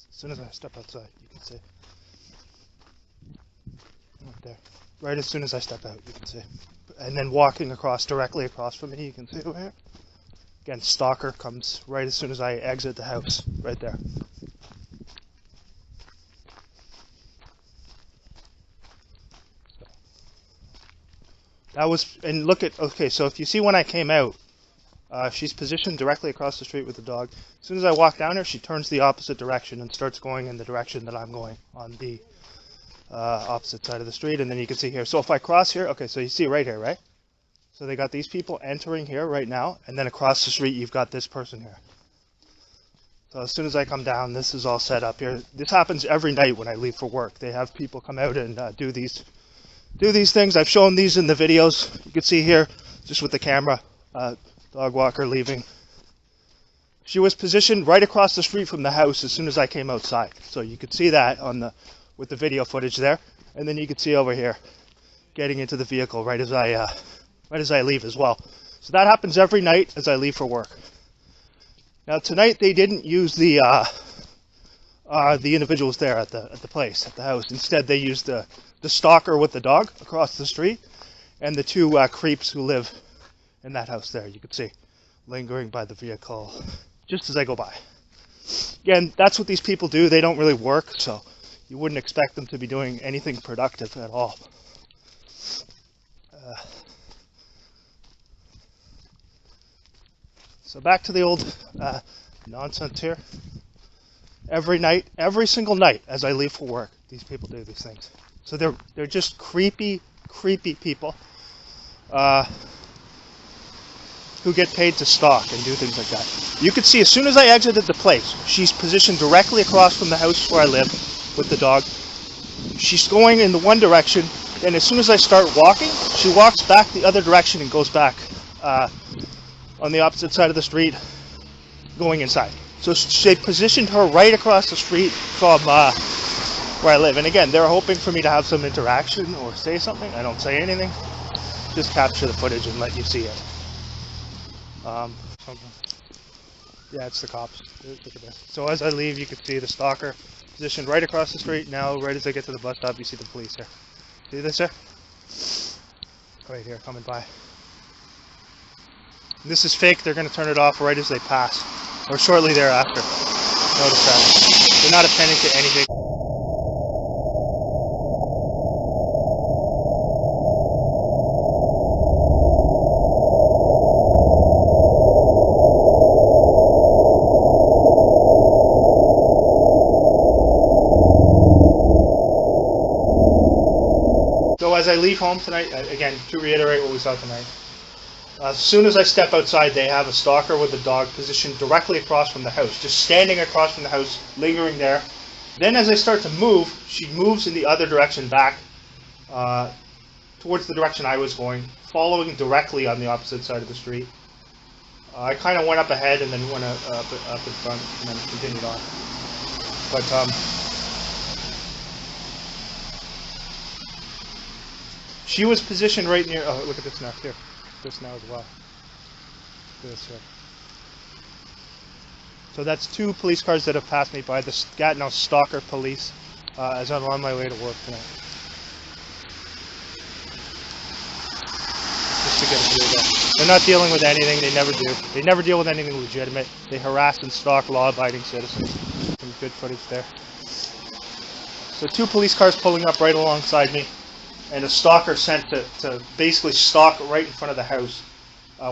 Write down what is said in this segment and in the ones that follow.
As soon as I step outside, you can see. Right there. Right as soon as I step out, you can see. And then walking directly across from me, you can see over here. Again, stalker comes right as soon as I exit the house, right there. That was, and look at, okay, so if you see when I came out, she's positioned directly across the street with the dog. As soon as I walk down her, she turns the opposite direction and starts going in the direction that I'm going on the opposite side of the street. And then you can see here. So if I cross here, okay, so you see right here, right? So they got these people entering here right now, and then across the street you've got this person here. So as soon as I come down, this is all set up here. This happens every night when I leave for work. They have people come out and do these things. I've shown these in the videos. You can see here, just with the camera, dog walker leaving. She was positioned right across the street from the house as soon as I came outside. So you could see that with the video footage there, and then you could see over here, getting into the vehicle right as I leave as well. So that happens every night as I leave for work. Now tonight they didn't use the individuals there at the place, at the house. Instead they used the stalker with the dog across the street, and the two creeps who live in that house there. You can see lingering by the vehicle just as I go by. Again, that's what these people do. They don't really work, so you wouldn't expect them to be doing anything productive at all. So back to the old nonsense here. Every night, every single night as I leave for work, these people do these things. So they're just creepy people who get paid to stalk and do things like that. You can see as soon as I exited the place, she's positioned directly across from the house where I live with the dog. She's going in the one direction, and as soon as I start walking, she walks back the other direction and goes back on the opposite side of the street, going inside. So they positioned her right across the street from where I live. And again, they're hoping for me to have some interaction or say something. I don't say anything. Just capture the footage and let you see it. Yeah, it's the cops. Look at this. So as I leave, you can see the stalker positioned right across the street. Now, right as I get to the bus stop, you see the police here. See this here? Right here, coming by. This is fake. They're going to turn it off right as they pass, or shortly thereafter. Notice that. They're not attending to anything. So as I leave home tonight, again, to reiterate what we saw tonight, as soon as I step outside, they have a stalker with a dog positioned directly across from the house, just standing across from the house, lingering there. Then as I start to move, she moves in the other direction back towards the direction I was going, following directly on the opposite side of the street. I kind of went up ahead and then went up in front and then continued on. But she was positioned right near, oh, look at this now, here. This now as well. This here. So that's two police cars that have passed me by, the Gatineau Stalker Police, as I'm on my way to work tonight. Just to get a view of that. They're not dealing with anything, they never do. They never deal with anything legitimate. They harass and stalk law-abiding citizens. Some good footage there. So two police cars pulling up right alongside me, and a stalker sent to basically stalk right in front of the house,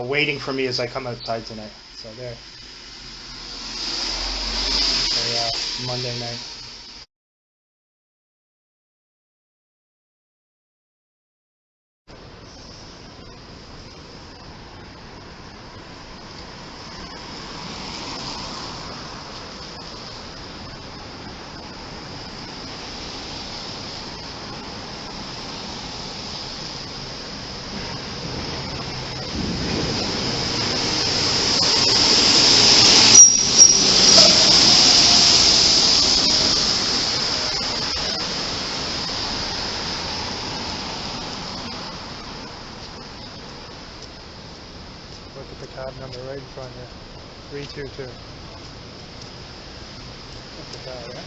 waiting for me as I come outside tonight. So there. Monday night. Look at the cab number right in front here. 322. Look at that, eh?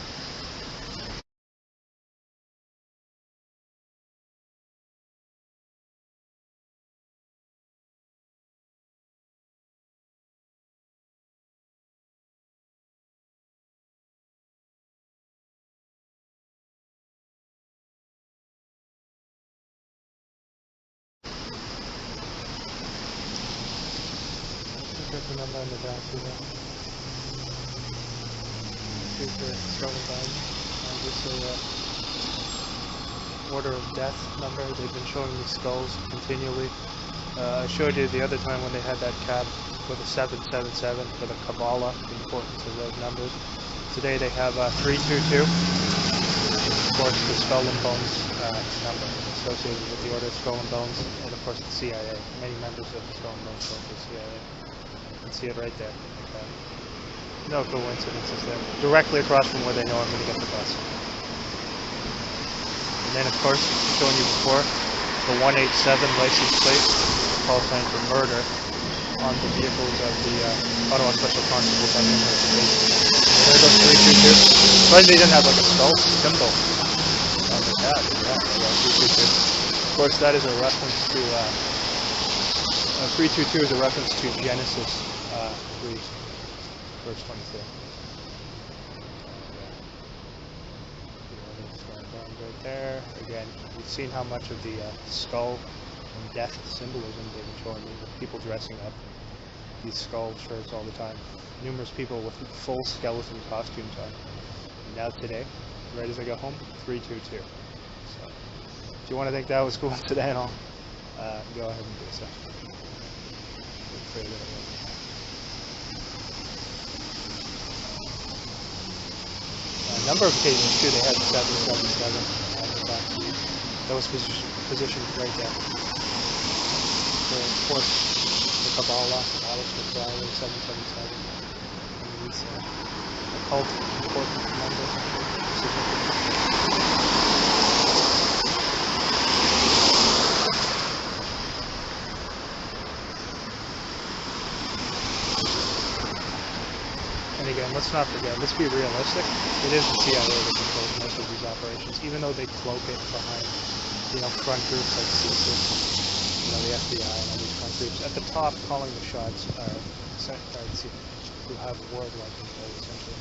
Check the number in the back here. Here's the scrolling down. Just a order of death number. They've been showing me skulls continually. I showed you the other time when they had that cab with a 777 for the Kabbalah, the importance of those numbers. Today they have 322. Of course, the Skull and Bones number associated with the Order of Skull and Bones, and of course the CIA. Many members of the Skull and Bones go to the CIA. You can see it right there. Okay. No coincidences there. Directly across from where they know I'm going to get the bus. And then, of course, showing you before, the 187 license plate, call sign for murder, on the vehicles of the Ottawa Special Constables on numerous occasions. So there goes 322. Surprised they didn't have like a skull symbol on the cab. Yeah, 322. Of course, that is a reference to 322 is a reference to Genesis 3, verse 22. Right there. Again, we've seen how much of the skull and death symbolism they've been showing me, with people dressing up these skull shirts all the time. Numerous people with full skeleton costumes on. And now today, right as I got home, 322. So, if you want to think that was cool today and all, go ahead and do so. A number of occasions too, they had 777 at the back. That was positioned right there. So, of course, the Kabbalah, Alice McBride, 777. And these occult important numbers. And again, let's not forget, let's be realistic. It is the CIA that controls most of these operations, even though they cloak it behind, front groups like CSIS, the FBI and all these front groups. At the top, calling the shots are who have worldwide control, essentially.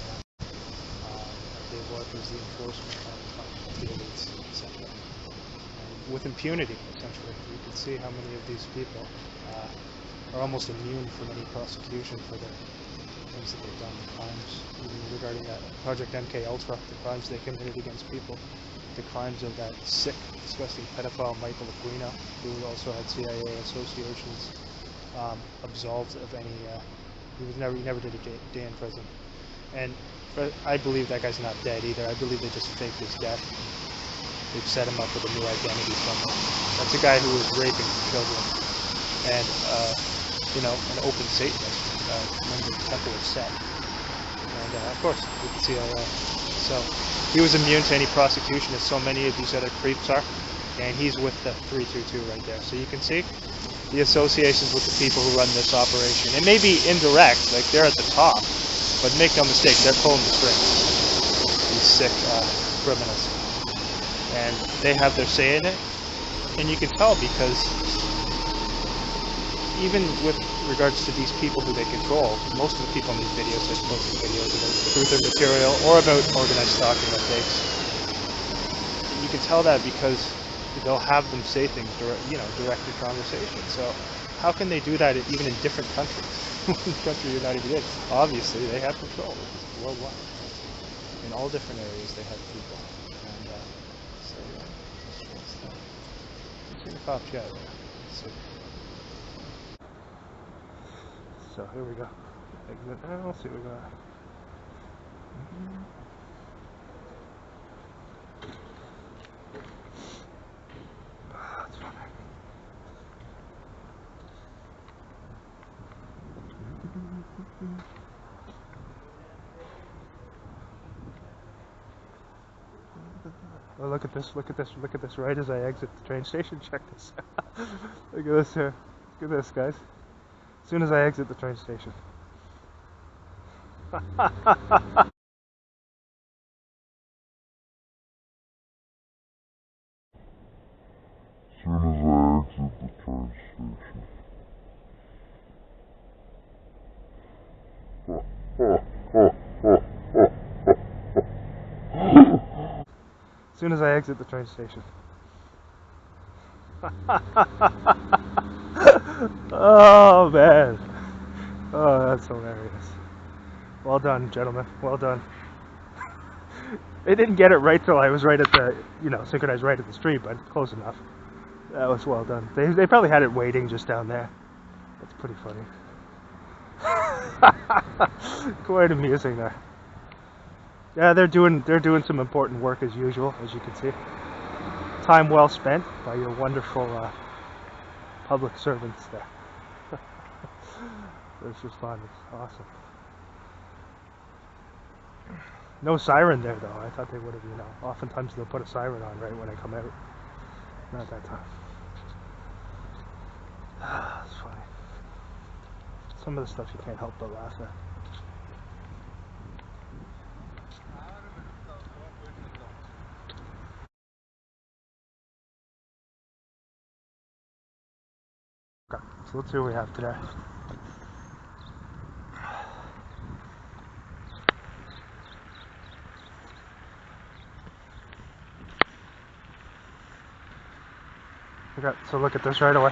They work as the enforcement of the elites, essentially. And with impunity, essentially. You can see how many of these people are almost immune from any prosecution for their things that they've done, the crimes, even regarding that Project MK Ultra, the crimes they committed against people, the crimes of that sick, disgusting pedophile Michael Aquino, who also had CIA associations, absolved of any, he never did a day in prison. And I believe that guy's not dead either. I believe they just faked his death. They've set him up with a new identity somewhere. That's a guy who was raping children, and an open Satanist. Member of the Temple of Set, and of course with the CIA. So he was immune to any prosecution, as so many of these other creeps are, and he's with the 322 right there. So you can see the associations with the people who run this operation. It may be indirect, like they're at the top, but make no mistake, they're pulling the strings. These sick criminals, and they have their say in it, and you can tell because even with regards to these people who they control, most of the people in these videos are posting videos about truth or material or about organized stalking updates. You can tell that because they'll have them say things, directed conversation. So how can they do that even in different countries? The country you're not even in. Obviously, they have control. It's worldwide. In all different areas, they have people. And let's see the cop chat there. Let's see. So here we go. Exit now. See what we got. That's funny. Oh, look at this, look at this, look at this right as I exit the train station. Check this out. Look at this here. Look at this, guys. As soon as I exit the train station. As soon as I exit the train station. Oh man. Oh, that's hilarious. Well done, gentlemen. Well done. They didn't get it right till I was right at the, synchronized right at the street, but close enough. That was well done. They probably had it waiting just down there. That's pretty funny. Quite amusing there. Yeah, they're doing some important work as usual, as you can see. Time well spent by your wonderful public servants there. Firstresponders, awesome. No siren there though. I thought they would have, oftentimes they'll put a siren on right when I come out. Not that time. It's funny. Some of the stuff you can't help but laugh at. Okay, so let's see what we have today. Okay, so look at this right away.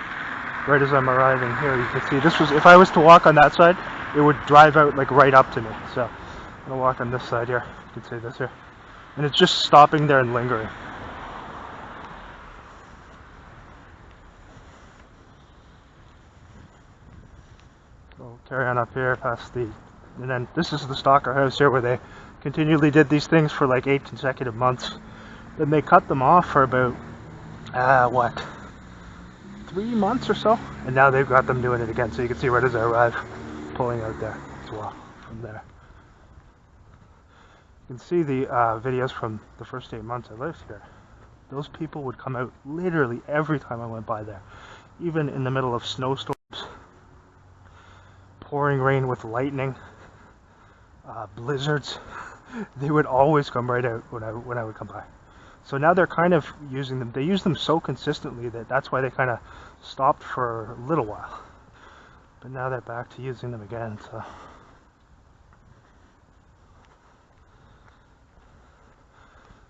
Right as I'm arriving here, you can see this was, if I was to walk on that side, it would drive out like right up to me. So I'm gonna walk on this side here. You can see this here. And it's just stopping there and lingering. So carry on up here past and then this is the stalker house here where they continually did these things for like 8 consecutive months. Then they cut them off for about, 3 months or so, and now they've got them doing it again. So you can see right as I arrive, pulling out there as well from there. You can see the videos from the first 8 months I lived here. Those people would come out literally every time I went by there, even in the middle of snowstorms, pouring rain with lightning, blizzards. They would always come right out when I would come by. So now they're kind of using them. They use them so consistently that's why they kind of stopped for a little while. But now they're back to using them again.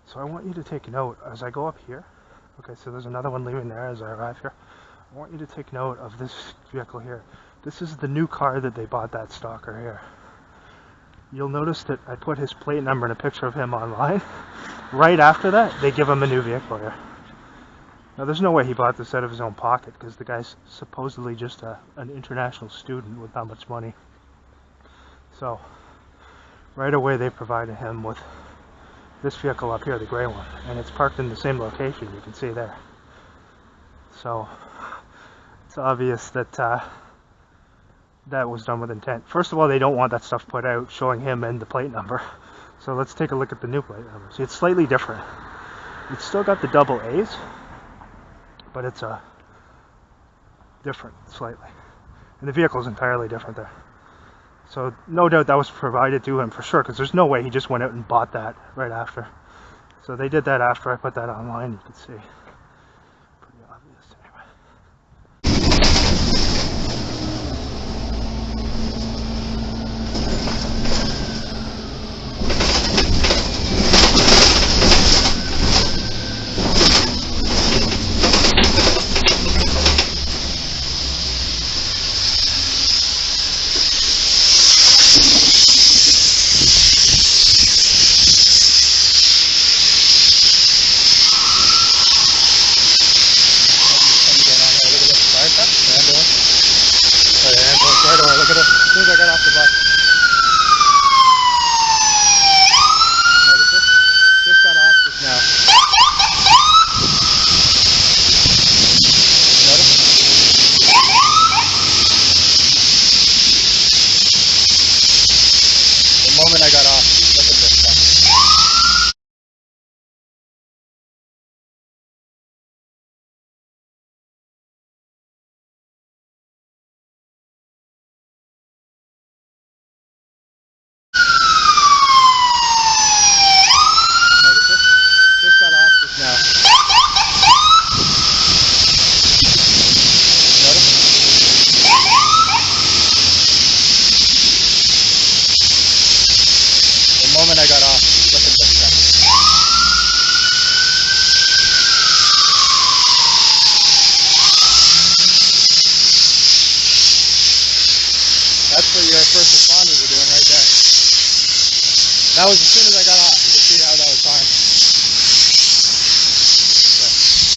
So I want you to take note as I go up here. Okay, so there's another one leaving there as I arrive here. I want you to take note of this vehicle here. This is the new car that they bought that stalker here. You'll notice that I put his plate number and a picture of him online. Right after that, they give him a new vehicle here. Now, there's no way he bought this out of his own pocket because the guy's supposedly just an international student with not much money. So, right away they provided him with this vehicle up here, the gray one, and it's parked in the same location you can see there. So, it's obvious that that was done with intent. First of all, they don't want that stuff put out showing him and the plate number. So let's take a look at the new plate number. See, it's slightly different. It's still got the double A's, but it's different slightly. And the vehicle is entirely different there. So no doubt that was provided to him for sure, because there's no way he just went out and bought that right after. So they did that after I put that online, you can see. Pretty obvious anyway. That was as soon as I